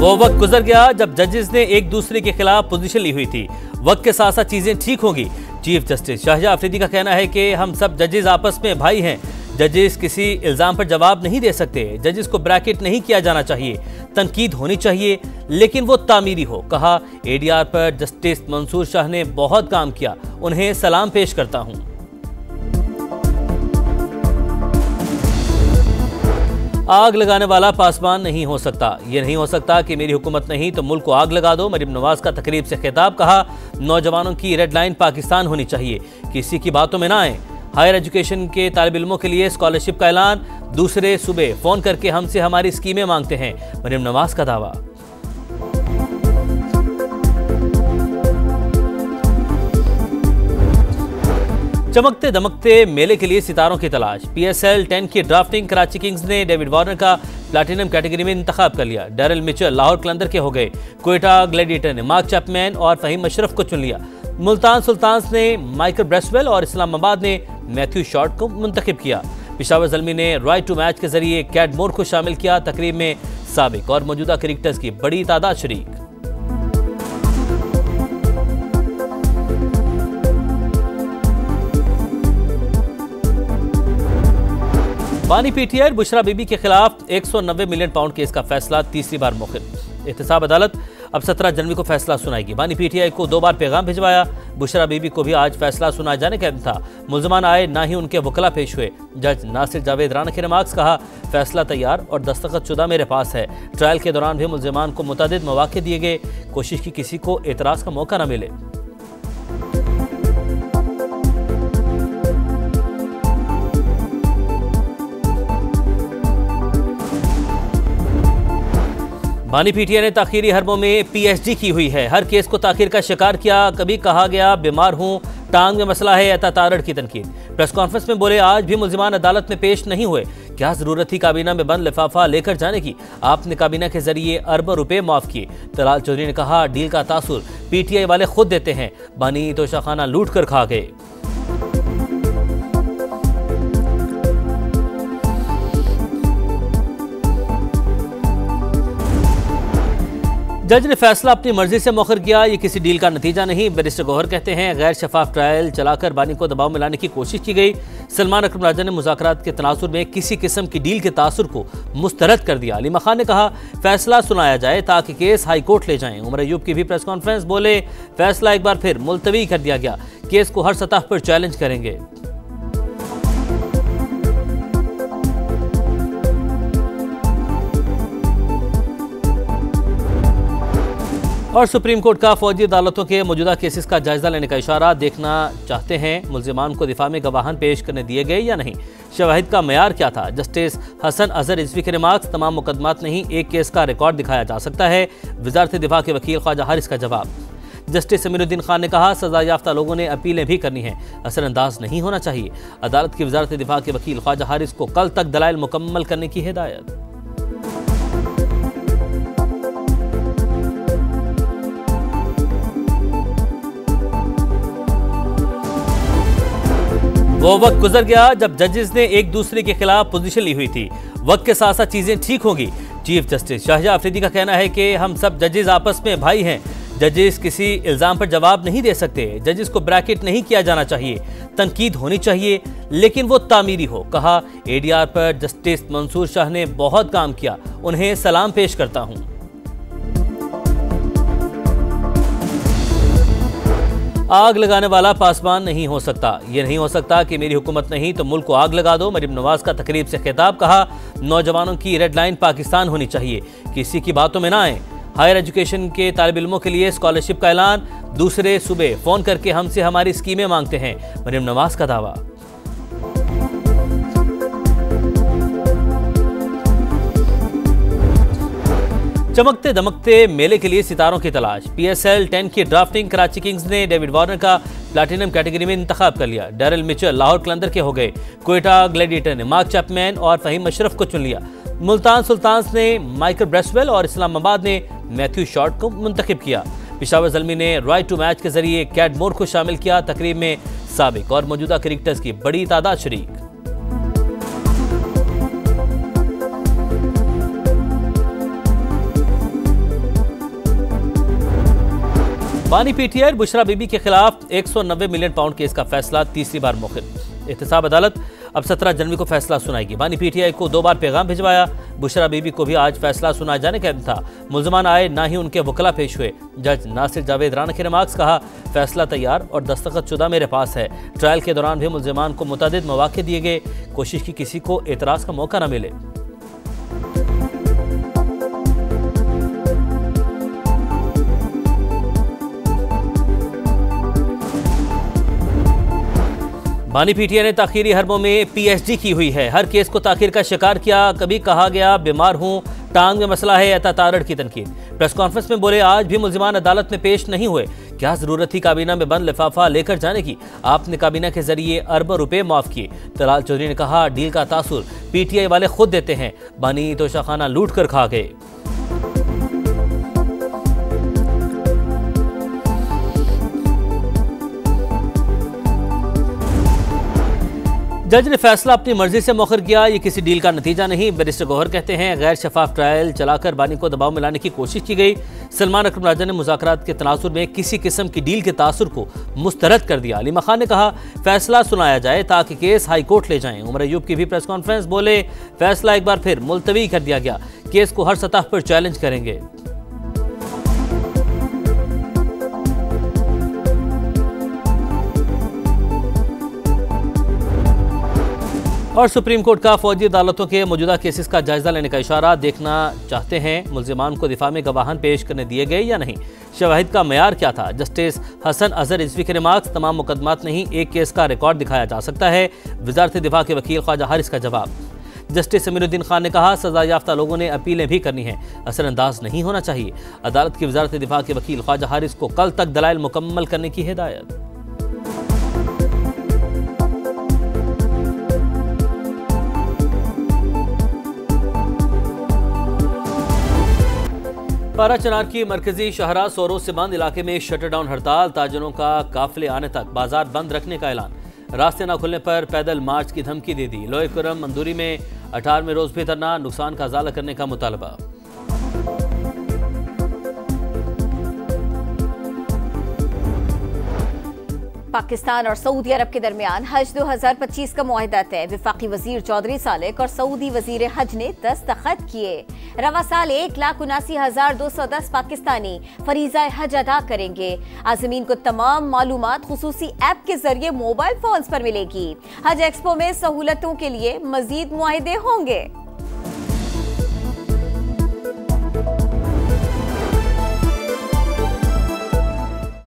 वो वक्त गुजर गया जब जजेस ने एक दूसरे के खिलाफ पोजीशन ली हुई थी। वक्त के साथ साथ चीजें ठीक होंगी। चीफ जस्टिस शाहजहां अफरीदी का कहना है कि हम सब जजेस आपस में भाई हैं। जजेस किसी इल्जाम पर जवाब नहीं दे सकते। जजेस को ब्रैकेट नहीं किया जाना चाहिए। तनकीद होनी चाहिए लेकिन वो तामीरी हो। कहा, एडीआर पर जस्टिस मंसूर शाह ने बहुत काम किया, उन्हें सलाम पेश करता हूं। आग लगाने वाला पासबान नहीं हो सकता। ये नहीं हो सकता कि मेरी हुकूमत नहीं तो मुल्क को आग लगा दो। मरीम नवाज का तकरीब से खिताब। कहा, नौजवानों की रेड लाइन पाकिस्तान होनी चाहिए, किसी की बातों में ना आए। हायर एजुकेशन के तालिब इल्मों के लिए स्कॉलरशिप का ऐलान। दूसरे सूबे फोन करके हमसे हमारी स्कीमें मांगते हैं। मरीम नवाज का दावा। चमकते दमकते मेले के लिए सितारों की तलाश। PSL 10 की ड्राफ्टिंग। कराची किंग्स ने डेविड वार्नर का प्लैटिनम कैटेगरी में इंतखाब कर लिया। डैरिल मिचेल लाहौर कलंदर के हो गए। क्वेटा ग्लैडिएटर ने मार्क चैपमैन और फहीम अशरफ को चुन लिया। मुल्तान सुल्तान्स ने माइकल ब्रेसवेल और इस्लामाबाद ने मैथ्यू शॉर्ट को मुंतखब किया। पेशावर ज़ल्मी ने राइट टू मैच के जरिए कैडमोर को शामिल किया। तकरीब में साबिक और मौजूदा क्रिकेटर्स की बड़ी तादाद शरीक। बानी PTI बुशरा बीबी के खिलाफ 190 मिलियन पाउंड केस का फैसला तीसरी बार मौखिर। एहतसाब अदालत अब 17 जनवरी को फैसला सुनाएगी। बानी PTI को 2 बार पैगाम भिजवाया। बुशरा बीबी को भी आज फैसला सुनाए जाने का था। मुल्जमान आए, ना ही उनके वकला पेश हुए। जज नासिर जावेद राना के रिमार्क्स। कहा, फैसला तैयार और दस्तखतशुदा मेरे पास है। ट्रायल के दौरान भी मुल्जमान को मुतअद्दिद मौके दिए गए, कोशिश की किसी को एतराज का मौका न मिले। बानी PTI ने ताखीरी हरबों में PhD की हुई है। हर केस को ताखीर का शिकार किया। कभी कहा गया बीमार हूं, टांग में मसला है, अता तारड़ की तनकीद। प्रेस कॉन्फ्रेंस में बोले, आज भी मुल्जिमान अदालत में पेश नहीं हुए। क्या जरूरत थी काबीना में बंद लिफाफा लेकर जाने की? आपने काबीना के जरिए अरबों रुपए माफ किए। तलाल चौधरी ने कहा, डील का तासुर PTI वाले खुद देते हैं। बानी तो शाखाना लूट कर खा गए। जज ने फैसला अपनी मर्जी से मौखर किया। ये किसी डील का नतीजा नहीं। बैरिस्टर गौहर कहते हैं, गैर शफाफ ट्रायल चलाकर बानी को दबाव में लाने की कोशिश की गई। सलमान अकरम राजा ने मुज़ाकरात के तनासुर में किसी किस्म की डील के तासुर को मुस्तरद कर दिया। अली खान ने कहा, फैसला सुनाया जाए ताकि केस हाई कोर्ट ले जाएं। उमर अयूब की भी प्रेस कॉन्फ्रेंस। बोले, फैसला एक बार फिर मुलतवी कर दिया गया। केस को हर सतह पर चैलेंज करेंगे। और सुप्रीम कोर्ट का फौजी अदालतों के मौजूदा केसेस का जायजा लेने का इशारा। देखना चाहते हैं मुल्जिमान को दिफा में गवाहान पेश करने दिए गए या नहीं। शवाहिद का मयार क्या था? जस्टिस हसन अजहर रिजवी के रिमार्क्स। तमाम मुकदमात नहीं, एक केस का रिकॉर्ड दिखाया जा सकता है। वजारत दिफा के वकील ख्वाजा हारिस का जवाब। जस्टिस अमीरुद्दीन खान ने कहा, सजा याफ्ता लोगों ने अपीलें भी करनी है, असरअंदाज नहीं होना चाहिए। अदालत की वजारत दिफा के वकील ख्वाजा हारिस को कल तक दलाइल मुकम्मल करने की हिदायत। वो वक्त गुजर गया जब जजेस ने एक दूसरे के खिलाफ पोजीशन ली हुई थी। वक्त के साथ साथ चीजें ठीक होंगी। चीफ जस्टिस शाहजहां अफरीदी का कहना है कि हम सब जजेस आपस में भाई हैं। जजेस किसी इल्जाम पर जवाब नहीं दे सकते। जजेस को ब्रैकेट नहीं किया जाना चाहिए। तनकीद होनी चाहिए लेकिन वो तामीरी हो। कहा, एडीआर पर जस्टिस मंसूर शाह ने बहुत काम किया, उन्हें सलाम पेश करता हूं। आग लगाने वाला पासबान नहीं हो सकता। ये नहीं हो सकता कि मेरी हुकूमत नहीं तो मुल्क को आग लगा दो। मरीम नवाज का तकरीब से खिताब। कहा, नौजवानों की रेड लाइन पाकिस्तान होनी चाहिए, किसी की बातों में ना आए। हायर एजुकेशन के तालिब इल्मों के लिए स्कॉलरशिप का ऐलान। दूसरे सूबे फोन करके हमसे हमारी स्कीमें मांगते हैं। मरीम नवाज का दावा। चमकते दमकते मेले के लिए सितारों की तलाश। PSL 10 की ड्राफ्टिंग। कराची किंग्स ने डेविड वार्नर का प्लैटिनम कैटेगरी में इंतखाब कर लिया। डैरिल मिचेल लाहौर कलंदर के हो गए। क्वेटा ग्लैडिएटर ने मार्क चैपमैन और फहीम अशरफ को चुन लिया। मुल्तान सुल्तान्स ने माइकल ब्रेसवेल और इस्लामाबाद ने मैथ्यू शॉर्ट को मुंतखब किया। पेशावर ज़ल्मी ने राइट टू मैच के जरिए कैडमोर को शामिल किया। तकरीब में साबिक और मौजूदा क्रिकेटर्स की बड़ी तादाद शरीक। बानी पीटीआई बुशरा बीबी के खिलाफ 190 मिलियन पाउंड केस का फैसला तीसरी बार मौखिर। एहतसाब अदालत अब 17 जनवरी को फैसला सुनाएगी। बानी पीटीआई को 2 बार पैगाम भिजवाया। बुशरा बीबी को भी आज फैसला सुनाए जाने का था। मुल्ज़िमान आए ना ही उनके वकला पेश हुए। जज नासिर जावेद राना के रिमार्क्स कहा, फैसला तैयार और दस्तखतशुदा मेरे पास है। ट्रायल के दौरान भी मुल्ज़िमान को मुतअद्दिद मौके दिए गए, कोशिश की किसी को एतराज का मौका न मिले। बानी पीटीआई ने ताखीरी हरबों में पीएचडी की हुई है। हर केस को ताखीर का शिकार किया। कभी कहा गया बीमार हूं, टांग में मसला है, अता तारड़ की तनकीद। प्रेस कॉन्फ्रेंस में बोले, आज भी मुल्जिमान अदालत में पेश नहीं हुए। क्या जरूरत थी काबीना में बंद लिफाफा लेकर जाने की? आपने काबीना के जरिए अरबों रुपए माफ किए। तलाल चौधरी ने कहा, डील का तासुर पीटीआई वाले खुद देते हैं। बानी तोशाखाना लूट कर खा गए। जज ने फैसला अपनी मर्जी से मौखर किया। ये किसी डील का नतीजा नहीं। बैरिस्टर गौहर कहते हैं, गैर शफाफ ट्रायल चलाकर बानी को दबाव में लाने की कोशिश की गई। सलमान अकरम राजा ने मुज़ाकरात के तनासुर में किसी किस्म की डील के तासुर को मुस्तरद कर दिया। अलीमा खान ने कहा, फैसला सुनाया जाए ताकि केस हाई कोर्ट ले जाएं। उमर अयूब की भी प्रेस कॉन्फ्रेंस, बोले, फैसला एक बार फिर मुलतवी कर दिया गया। केस को हर सतह पर चैलेंज करेंगे। और सुप्रीम कोर्ट का फौजी अदालतों के मौजूदा केसेस का जायजा लेने का इशारा। देखना चाहते हैं मुल्जिमान को दिफा में गवाहान पेश करने दिए गए या नहीं। शवाहिद का मयार क्या था? जस्टिस हसन अजहर रिजवी के रिमार्क्स, तमाम मुकदमात नहीं, एक केस का रिकॉर्ड दिखाया जा सकता है। वजारत दिफा के वकील ख्वाजा हारिस का जवाब। जस्टिस अमीरुद्दीन खान ने कहा, सजा याफ्ता लोगों ने अपीलें भी करनी है, असरअंदाज नहीं होना चाहिए। अदालत की वजारत दिफा के वकील ख्वाजा हारिस को कल तक दलाइल मुकम्मल करने की हिदायत। पारा चनार की मरकजी शहरा सोरों से बंद इलाके में शटर डाउन हड़ताल। ताजरों का काफिले आने तक बाजार बंद रखने का ऐलान। रास्ते न खुलने पर पैदल मार्च की धमकी दे दी। लोहे कुरम मंदूरी में 18वें रोज भी धरना, नुकसान का इजाला करने का मुतालबा। पाकिस्तान और सऊदी अरब के दरमियान हज 2025 का मुआहिदा तय। वफाकी वजीर चौधरी सालेक और सऊदी वजीर हज ने दस्तखत किए। रवा साल 1,79,210 पाकिस्तानी फरीज़ा हज अदा करेंगे। आज़मीन को तमाम मालूमात खुसूसी ऐप के जरिए मोबाइल फोन्स पर मिलेगी। हज एक्सपो में सहूलतों के लिए मजीद मुआहिदे होंगे।